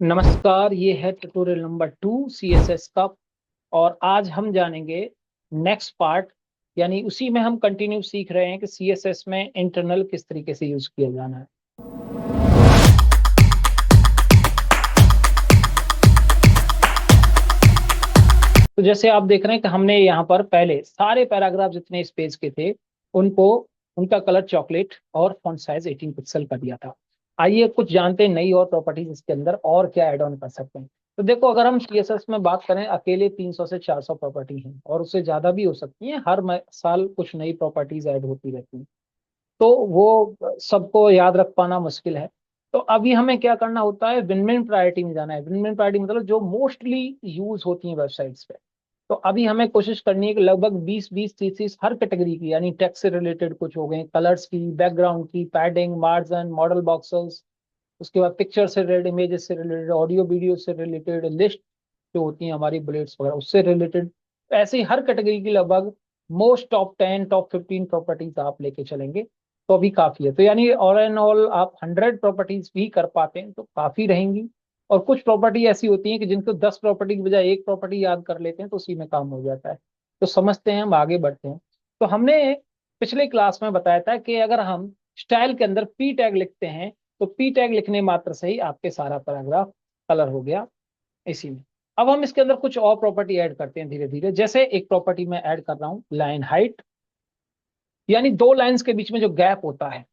नमस्कार, ये है ट्यूटोरियल नंबर 2 CSS का। और आज हम जानेंगे नेक्स्ट पार्ट, यानी उसी में हम कंटिन्यू सीख रहे हैं कि CSS में इंटरनल किस तरीके से यूज किया जाना है। तो जैसे आप देख रहे हैं कि हमने यहाँ पर पहले सारे पैराग्राफ जितने इस पेज के थे उनको उनका कलर चॉकलेट और फॉन्ट साइज 18 पिक्सल कर दिया था। आइए कुछ जानते हैं नई और प्रॉपर्टीज इसके अंदर और क्या ऐड ऑन कर सकते हैं। तो देखो, अगर हम CSS में बात करें, अकेले 300 से 400 प्रॉपर्टी हैं और उससे ज्यादा भी हो सकती हैं। हर साल कुछ नई प्रॉपर्टीज ऐड होती रहती हैं, तो वो सबको याद रख पाना मुश्किल है। तो अभी हमें क्या करना होता है, विन विन प्रायोरिटी में जाना है। विन विन प्रायोरिटी मतलब जो मोस्टली यूज होती हैं वेबसाइट्स पे। तो अभी हमें कोशिश करनी है कि लगभग 20-20 30 हर कैटेगरी की, यानी टेक्स्ट से रिलेटेड कुछ हो गए, कलर्स की, बैकग्राउंड की, पैडिंग, मार्जिन, मॉडल बॉक्सेस, उसके बाद पिक्चर से रिलेटेड, इमेजेस से रिलेटेड, ऑडियो वीडियो से रिलेटेड, लिस्ट जो होती है हमारी बुलेट्स वगैरह उससे रिलेटेड, ऐसे ही हर कैटेगरी की लगभग मोस्ट टॉप 10 टॉप 15 प्रॉपर्टीज आप लेके चलेंगे तो अभी काफी है। तो यानी ऑल एंड ऑल आप 100 प्रॉपर्टीज भी कर पाते हैं तो काफी रहेंगी। और कुछ प्रॉपर्टी ऐसी होती है कि जिनको 10 प्रॉपर्टी की बजाय एक प्रॉपर्टी याद कर लेते हैं तो उसी में काम हो जाता है। तो समझते हैं, हम आगे बढ़ते हैं। तो हमने पिछले क्लास में बताया था कि अगर हम स्टाइल के अंदर पी टैग लिखते हैं तो पी टैग लिखने मात्र से ही आपके सारा पैराग्राफ कलर हो गया इसी में। अब हम इसके अंदर कुछ और प्रॉपर्टी ऐड करते हैं धीरे धीरे। जैसे एक प्रॉपर्टी मैं ऐड कर रहा हूँ, लाइन हाइट, यानी दो लाइंस के बीच में जो गैप होता है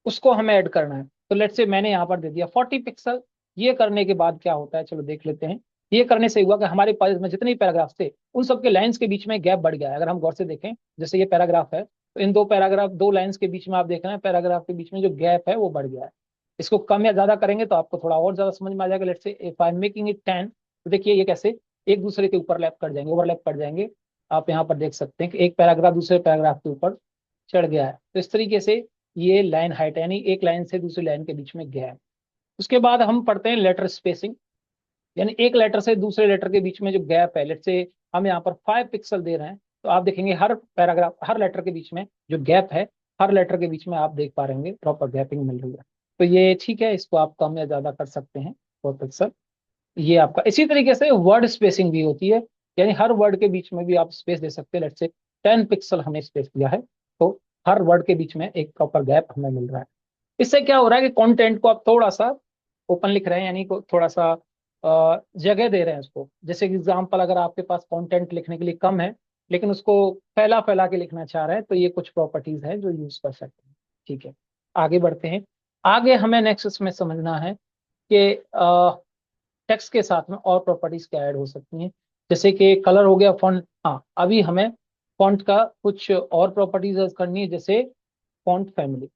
उसको हमें ऐड करना है। तो लेट्स से मैंने यहाँ पर दे दिया 40 पिक्सल। ये करने के बाद क्या होता है, चलो देख लेते हैं। ये करने से हुआ कि हमारे पास में जितने पैराग्राफ थे उन सबके लाइंस के बीच में गैप बढ़ गया है। अगर हम गौर से देखें, जैसे ये पैराग्राफ है तो इन दो पैराग्राफ, दो लाइंस के बीच में आप देख रहे हैं पैराग्राफ के बीच में जो गैप है वो बढ़ गया है। इसको कम या ज्यादा करेंगे तो आपको थोड़ा और ज्यादा समझ में आ जाएगा। Let's say if I am making it 10, तो देखिए ये कैसे एक दूसरे के ऊपर लैप कर जाएंगे, ओवरलैप कर जाएंगे। आप यहाँ पर देख सकते हैं कि एक पैराग्राफ दूसरे पैराग्राफ के ऊपर चढ़ गया है। तो इस तरीके से ये लाइन हाइट, यानी एक लाइन से दूसरी लाइन के बीच में गैप। उसके बाद हम पढ़ते हैं लेटर स्पेसिंग, यानी एक लेटर से दूसरे लेटर के बीच में जो गैप है। लेट से हम यहाँ पर 5 पिक्सल दे रहे हैं तो आप देखेंगे हर पैराग्राफ, हर लेटर के बीच में जो गैप है, हर लेटर के बीच में आप देख पा रहे होंगे प्रॉपर गैपिंग मिल रही है। तो ये ठीक है, इसको आप कम या ज्यादा कर सकते हैं 4 पिक्सल। ये आपका इसी तरीके से वर्ड स्पेसिंग भी होती है, यानी हर वर्ड के बीच में भी आप स्पेस दे सकते हैं। लेट से 10 पिक्सल हमने स्पेस दिया है तो हर वर्ड के बीच में एक प्रॉपर गैप हमें मिल रहा है। इससे क्या हो रहा है कि कंटेंट को आप थोड़ा सा ओपन लिख रहे हैं, यानी को थोड़ा सा जगह दे रहे हैं उसको। जैसे एग्जांपल, अगर आपके पास कंटेंट लिखने के लिए कम है लेकिन उसको फैला फैला के लिखना चाह रहे हैं तो ये कुछ प्रॉपर्टीज हैं जो यूज कर सकते हैं। ठीक है, आगे बढ़ते हैं। आगे हमें नेक्स्ट इसमें समझना है कि टेक्स्ट के साथ में और प्रॉपर्टीज क्या ऐड हो सकती हैं। जैसे कि कलर हो गया, फॉन्ट। हाँ, अभी हमें फॉन्ट का कुछ और प्रॉपर्टीज करनी है, जैसे फॉन्ट फैमिली।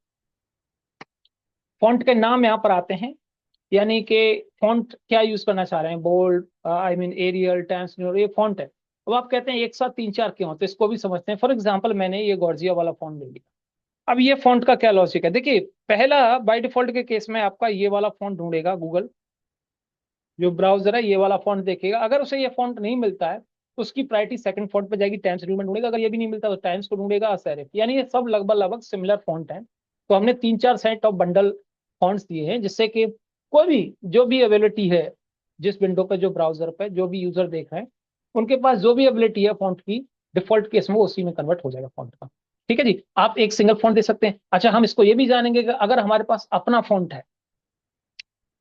फॉन्ट के नाम यहाँ पर आते हैं, यानी कि फॉन्ट क्या यूज करना चाह रहे हैं, bold, I mean Arial, Times New, ये फॉन्ट है। अब आप कहते हैं एक साथ 3-4 क्यों, तो इसको भी समझते हैं। फॉर एग्जांपल, मैंने ये गॉर्जिया वाला फॉन्ट ले लिया। अब ये फॉन्ट का क्या लॉजिक है, देखिए। पहला, बाय डिफॉल्ट के केस में आपका ये वाला फॉन्ट ढूंढेगा गूगल, जो ब्राउजर है ये वाला फॉन्ट देखेगा। अगर उसे ये फॉन्ट नहीं मिलता है तो उसकी प्रायोरिटी सेकंड फॉन्ट पे जाएगी, टाइम्स न्यू में ढूंढेगा। अगर ये भी नहीं मिलता तो टाइम्स को ढूंढेगा, सेरिफ, यानी ये सब लगभग लगभग सिमिलर फॉन्ट है। तो हमने 3-4 सेट ऑफ बंडल फॉन्ट्स दिए हैं, जिससे कि कोई भी जो भी अवेलेबिलिटी है, जिस विंडो पे, जो ब्राउजर पे जो भी यूजर देख रहे हैं, उनके पास जो भी एबिलिटी है फॉन्ट की, डिफॉल्ट केस में वो उसी में कन्वर्ट हो जाएगा फॉन्ट का। ठीक है जी, आप एक सिंगल फॉन्ट दे सकते हैं। अच्छा, हम इसको ये भी जानेंगे कि अगर हमारे पास अपना फॉन्ट है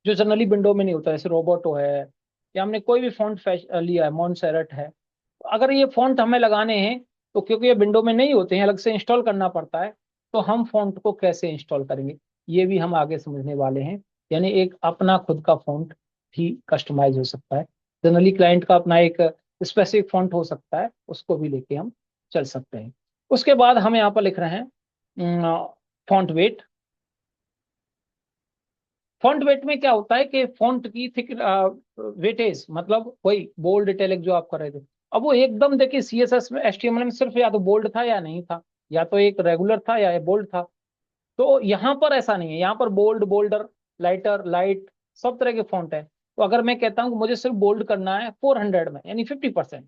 जो जनरली विंडो में नहीं होता, जैसे रोबोटो है, या हमने कोई भी फॉन्ट लिया है, मॉन्सेरट है, तो अगर ये फॉन्ट हमें लगाने हैं तो क्योंकि ये विंडो में नहीं होते हैं, अलग से इंस्टॉल करना पड़ता है, तो हम फॉन्ट को कैसे इंस्टॉल करेंगे ये भी हम आगे समझने वाले हैं। यानी एक अपना खुद का फॉन्ट भी कस्टमाइज हो सकता है। जनरली क्लाइंट का अपना एक स्पेसिफिक फॉन्ट हो सकता है, उसको भी लेके हम चल सकते हैं। उसके बाद हम यहाँ पर लिख रहे हैं फॉन्ट वेट। फॉन्ट वेट में क्या होता है कि फॉन्ट की थिक वेटेज, मतलब वही बोल्ड इटैलिक जो आप कर रहे थे। अब वो एकदम देखिए, CSS में, HTML में सिर्फ या तो बोल्ड था या नहीं था, या तो एक रेगुलर था या बोल्ड था। तो यहाँ पर ऐसा नहीं है, यहाँ पर बोल्ड, बोल्डर, लाइटर, लाइट, सब तरह के फॉन्ट है। तो अगर मैं कहता हूँ कि मुझे सिर्फ बोल्ड करना है 400 में, यानी 50%,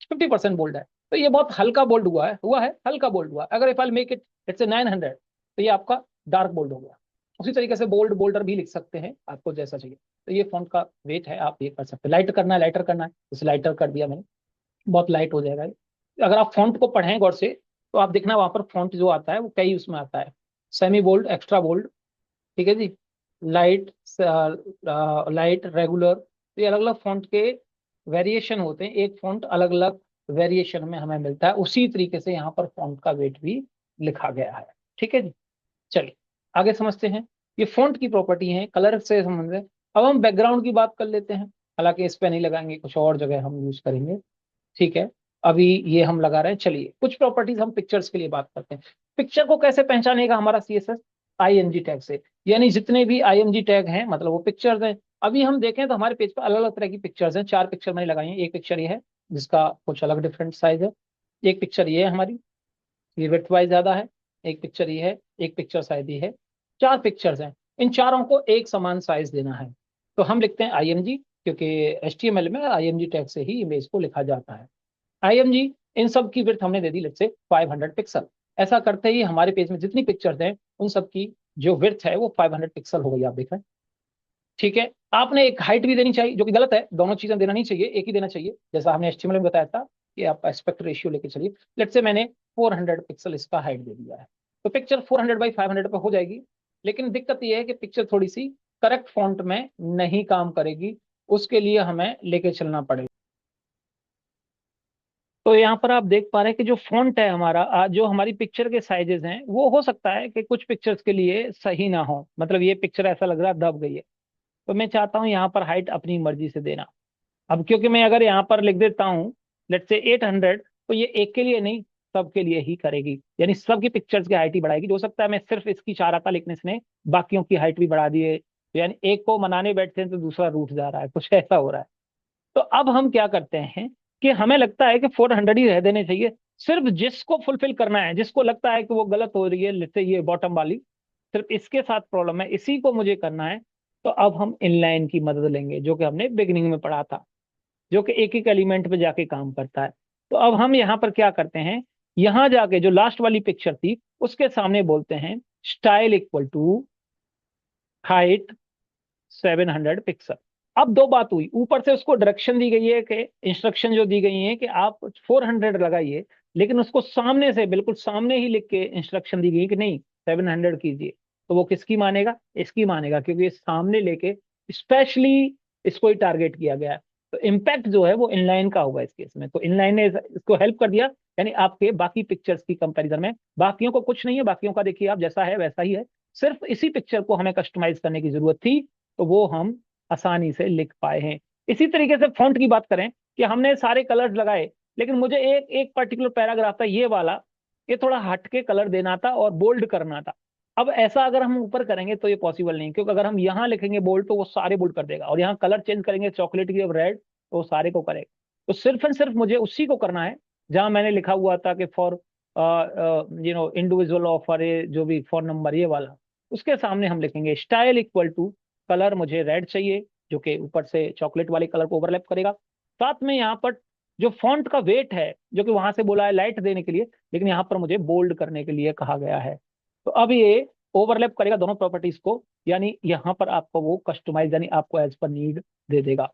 50% बोल्ड है, तो ये बहुत हल्का बोल्ड हुआ है, हल्का बोल्ड हुआ है। अगर if I make it it's 900, तो ये आपका डार्क बोल्ड हो गया। उसी तरीके से बोल्ड बोल्डर भी लिख सकते हैं, आपको जैसा चाहिए। तो ये फॉन्ट का वेट है, आप ये कर सकते हैं। लाइट करना है, लाइटर करना है, जैसे लाइटर कर दिया मैंने, बहुत लाइट हो जाएगा ये। अगर आप फॉन्ट को पढ़ें गौर से तो आप देखना वहां पर फॉन्ट जो आता है वो कई उसमें आता है, सेमी बोल्ड, एक्स्ट्रा बोल्ड, ठीक है जी, लाइट, लाइट, रेगुलर, तो ये अलग अलग फॉन्ट के वेरिएशन होते हैं। एक फॉन्ट अलग अलग वेरिएशन में हमें मिलता है, उसी तरीके से यहाँ पर फॉन्ट का वेट भी लिखा गया है, ठीक है जी। चलिए आगे समझते हैं। ये फॉन्ट की प्रॉपर्टी है, कलर से संबंधित है। अब हम बैकग्राउंड की बात कर लेते हैं, हालांकि इस पे नहीं लगाएंगे, कुछ और जगह हम यूज करेंगे, ठीक है। अभी ये हम लगा रहे हैं। चलिए कुछ प्रॉपर्टीज हम पिक्चर्स के लिए बात करते हैं। पिक्चर को कैसे पहचानेगा हमारा सीएसएस? आईएमजी टैग से, यानी जितने भी आईएमजी टैग हैं मतलब वो पिक्चर्स हैं। अभी हम देखें तो हमारे पेज पर अलग अलग तरह की पिक्चर्स हैं, 4 पिक्चर मैंने लगाई हैं। एक पिक्चर ये है जिसका कुछ अलग डिफरेंट साइज है, एक पिक्चर ये है हमारी, ये विड्थ वाइज ज्यादा है, एक पिक्चर ये है, एक पिक्चर शायद ये है। 4 पिक्चर्स हैं, इन चारों को एक समान साइज देना है। तो हम लिखते हैं आईएमजी, क्योंकि एचटीएमएल में आईएमजी टैग से ही इमेज को लिखा जाता है। आईएमजी, इन सब की विड्थ हमने दे दी लेट्स से 500 पिक्सल। ऐसा करते ही हमारे पेज में जितनी पिक्चर्स हैं उन सब की जो विड्थ है वो 500 पिक्सल हो गई, आप देख रहे हैं, ठीक है। आपने एक हाइट भी देनी चाहिए, जो कि गलत है, दोनों चीजें देना नहीं चाहिए, एक ही देना चाहिए, जैसा हमने एचटीएमएल में बताया था कि आप एस्पेक्ट रेशियो लेके चलिए। लेट्स से मैंने 400 पिक्सल इसका हाइट दे दिया है, तो पिक्चर 400 बाई 500 पे हो जाएगी। लेकिन दिक्कत यह है कि पिक्चर थोड़ी सी करेक्ट फॉन्ट में नहीं काम करेगी, उसके लिए हमें लेके चलना पड़ेगा। तो यहाँ पर आप देख पा रहे हैं कि जो फॉन्ट है हमारा, जो हमारी पिक्चर के साइजेस हैं, वो हो सकता है कि कुछ पिक्चर्स के लिए सही ना हो, मतलब ये पिक्चर ऐसा लग रहा है दब गई है, तो मैं चाहता हूँ यहाँ पर हाइट अपनी मर्जी से देना। अब क्योंकि मैं अगर यहाँ पर लिख देता हूँ लेट्स से 800, तो ये एक के लिए नहीं सबके लिए ही करेगी, यानी सबकी पिक्चर्स की हाइट ही बढ़ाएगी। हो सकता है मैं सिर्फ इसकी चाह रहा था लिखने से बाकियों की हाइट भी बढ़ा दिए, तो यानी एक को मनाने बैठते हैं तो दूसरा रूठ जा रहा है, कुछ ऐसा हो रहा है। तो अब हम क्या करते हैं कि हमें लगता है कि 400 ही रह देने चाहिए, सिर्फ जिसको फुलफिल करना है, जिसको लगता है कि वो गलत हो रही है, जैसे ये बॉटम वाली, सिर्फ इसके साथ प्रॉब्लम है, इसी को मुझे करना है। तो अब हम इनलाइन की मदद लेंगे, जो कि हमने बिगिनिंग में पढ़ा था, जो कि एक एक एलिमेंट पे जाके काम करता है। तो अब हम यहाँ पर क्या करते हैं, यहाँ जाके जो लास्ट वाली पिक्चर थी उसके सामने बोलते हैं style equal to height 700 pixel. अब दो बात हुई, ऊपर से उसको डायरेक्शन दी गई है कि इंस्ट्रक्शन जो दी गई है कि आप 400 लगाइए, लेकिन उसको सामने से बिल्कुल सामने ही लिख के इंस्ट्रक्शन दी गई है कि नहीं 700 कीजिए। तो वो किसकी मानेगा? इसकी मानेगा, क्योंकि ये सामने लेके स्पेशली इसको ही टारगेट किया गया है। तो इम्पैक्ट जो है वो इनलाइन का होगा इस केस में। तो इनलाइन ने इसको हेल्प कर दिया, यानी आपके बाकी पिक्चर्स की कंपैरिजन में बाकियों को कुछ नहीं है, बाकियों का देखिए आप जैसा है वैसा ही है, सिर्फ इसी पिक्चर को हमें कस्टमाइज करने की जरूरत थी, तो वो हम आसानी से लिख पाए हैं। इसी तरीके से फॉन्ट की बात करें कि हमने सारे कलर्स लगाए, लेकिन मुझे एक एक पर्टिकुलर पैराग्राफ था ये वाला, ये थोड़ा हट के कलर देना था और बोल्ड करना था। अब ऐसा अगर हम ऊपर करेंगे तो ये पॉसिबल नहीं, क्योंकि अगर हम यहाँ लिखेंगे बोल्ड तो वो सारे बोल्ड कर देगा, और यहाँ कलर चेंज करेंगे चॉकलेट की रेड तो वो सारे को करेगा। तो सिर्फ एंड सिर्फ मुझे उसी को करना है जहां मैंने लिखा हुआ था कि फॉर इंडिविजुअल ऑफ अरे, जो भी फॉर नंबर ये वाला, उसके सामने हम लिखेंगे स्टाइल इक्वल टू, कलर मुझे रेड चाहिए जो कि ऊपर से चॉकलेट वाले कलर को ओवरलैप करेगा। साथ में यहाँ पर जो फॉन्ट का वेट है, जो कि वहां से बोला है लाइट देने के लिए, लेकिन यहाँ पर मुझे बोल्ड करने के लिए कहा गया है। तो अब ये ओवरलैप करेगा दोनों प्रॉपर्टीज को, यानी यहाँ पर आपको वो कस्टमाइज, यानी आपको एज पर नीड दे देगा।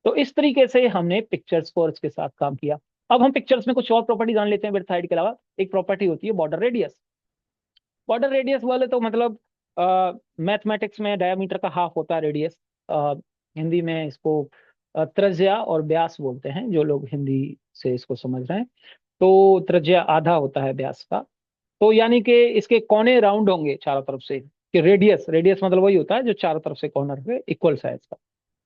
तो इस तरीके से हमने पिक्चर्स को के साथ काम किया। अब हम पिक्चर्स में कुछ और प्रॉपर्टी जान लेते हैं विड्थ हाइट के अलावा। एक प्रॉपर्टी होती है बॉर्डर रेडियस। बॉर्डर रेडियस वाले तो मतलब मैथमेटिक्स में डायमीटर का हाफ होता है रेडियस, हिंदी में इसको त्रिज्या और व्यास बोलते हैं, जो लोग हिंदी से इसको समझ रहे हैं। तो त्रिज्या आधा होता है व्यास का, तो यानी कि इसके कोने राउंड होंगे चारों तरफ से, कि रेडियस, रेडियस मतलब वही होता है जो चारों तरफ से कॉर्नर पे इक्वल साइज का।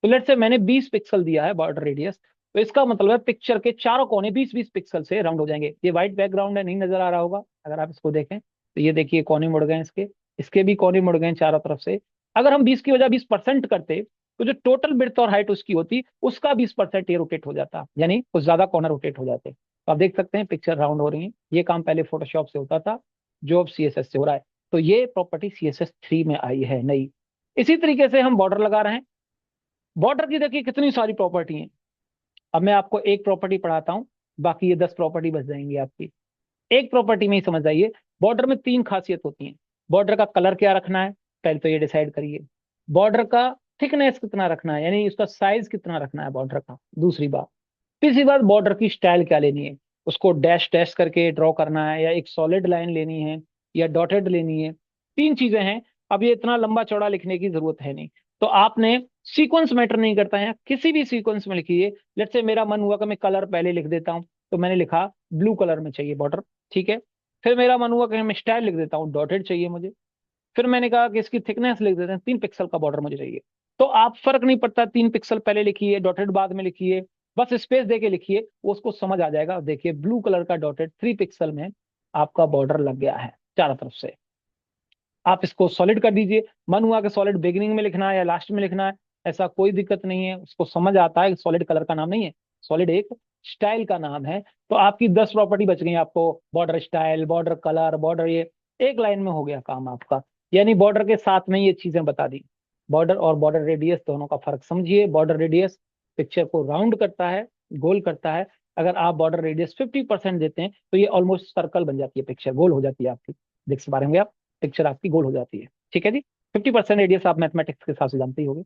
तो लेट्स से मैंने 20 पिक्सल दिया है बॉर्डर रेडियस, तो इसका मतलब है पिक्चर के चारों कोने 20-20 पिक्सल से राउंड हो जाएंगे। ये व्हाइट बैकग्राउंड है, नहीं नजर आ रहा होगा अगर आप इसको देखें, तो ये देखिए कोने मुड़ गए इसके, इसके भी कोने मुड़ गए चारों तरफ से। अगर हम 20 की वजह 20% करते तो जो टोटल विड्थ और हाइट उसकी होती, उसका 20% ये रोटेट हो जाता, यानी कुछ ज्यादा कॉर्नर रोटेट हो जाते। तो आप देख सकते हैं पिक्चर राउंड हो रही है। ये काम पहले फोटोशॉप से होता था, जो अब सीएसएस से हो रहा है। तो ये प्रॉपर्टी CSS3 में आई है नई। इसी तरीके से हम बॉर्डर लगा रहे हैं। बॉर्डर की देखिए कितनी सारी प्रॉपर्टी हैं। अब मैं आपको एक प्रॉपर्टी पढ़ाता हूँ, बाकी ये 10 प्रॉपर्टी बच जाएंगी आपकी। एक प्रॉपर्टी में ही समझ आइए, बॉर्डर में 3 खासियत होती हैं। बॉर्डर का कलर क्या रखना है, पहले तो ये डिसाइड करिए। बॉर्डर का थिकनेस कितना रखना है, यानी उसका साइज कितना रखना है बॉर्डर का। दूसरी बात, तीसरी बात, बॉर्डर की स्टाइल क्या लेनी है, उसको डैश डैश करके ड्रॉ करना है, या एक सॉलिड लाइन लेनी है, या डॉटेड लेनी है। तीन चीजें हैं। अब ये इतना लंबा चौड़ा लिखने की जरूरत है नहीं, तो आपने सीक्वेंस मैटर नहीं करता है, किसी भी सीक्वेंस में लिखिए। लेट्स से मेरा मन हुआ कि मैं कलर पहले लिख देता हूँ, तो मैंने लिखा ब्लू कलर में चाहिए बॉर्डर, ठीक है। फिर मेरा मन हुआ कि मैं स्टाइल लिख देता हूँ, डॉटेड चाहिए मुझे। फिर मैंने कहा कि इसकी थिकनेस लिख देते हैं, 3 पिक्सल का बॉर्डर मुझे चाहिए। तो आप फर्क नहीं पड़ता, 3 पिक्सल पहले लिखिए, डॉटेड बाद में लिखिए, बस स्पेस दे के लिखिए, वो उसको समझ आ जाएगा। देखिए ब्लू कलर का डॉटेड 3 पिक्सल में आपका बॉर्डर लग गया है चारों तरफ से। आप इसको सॉलिड कर दीजिए। मन हुआ कि सॉलिड बिगिनिंग में लिखना है या लास्ट में लिखना है, ऐसा कोई दिक्कत नहीं है, उसको समझ आता है कि सॉलिड कलर का नाम नहीं है, सॉलिड एक स्टाइल का नाम है। तो आपकी 10 प्रॉपर्टी बच गई आपको, border style, border colour, border, ये एक लाइन में हो गया काम आपका। यानी बॉर्डर के साथ में ये चीजें बता दी। बॉर्डर और बॉर्डर रेडियस दोनों का फर्क समझिए। बॉर्डर रेडियस पिक्चर को राउंड करता है, गोल करता है। अगर आप बॉर्डर रेडियस 50% देते हैं तो ये ऑलमोस्ट सर्कल बन जाती है, पिक्चर गोल हो जाती है आपकी। देख पा रहे होंगे आप, पिक्चर आपकी गोल हो जाती है, ठीक है जी। 50% रेडियस आप मैथमेटिक्स के हिसाब से जानते ही होंगे।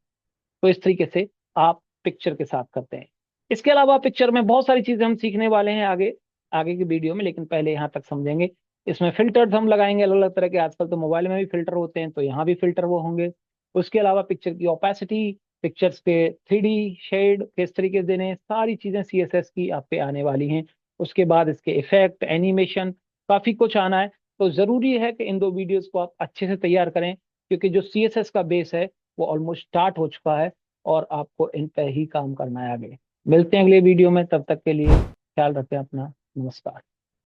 तो इस तरीके से आप पिक्चर के साथ करते हैं। इसके अलावा पिक्चर में बहुत सारी चीजें हम सीखने वाले हैं आगे आगे की वीडियो में, लेकिन पहले यहाँ तक समझेंगे। इसमें फिल्टर्स हम लगाएंगे अलग अलग तरह के, आजकल तो मोबाइल में भी फिल्टर होते हैं, तो यहाँ भी फिल्टर वो होंगे। उसके अलावा पिक्चर की ओपेसिटी, पिक्चर्स के 3D शेड किस तरीके से देने, सारी चीजें CSS की आप पे आने वाली हैं। उसके बाद इसके इफेक्ट, एनिमेशन, काफी कुछ आना है। तो जरूरी है कि इन 2 वीडियोस को आप अच्छे से तैयार करें, क्योंकि जो CSS का बेस है वो ऑलमोस्ट स्टार्ट हो चुका है, और आपको इन पे ही काम करना है आगे। मिलते हैं अगले वीडियो में, तब तक के लिए ख्याल रखें अपना। नमस्कार।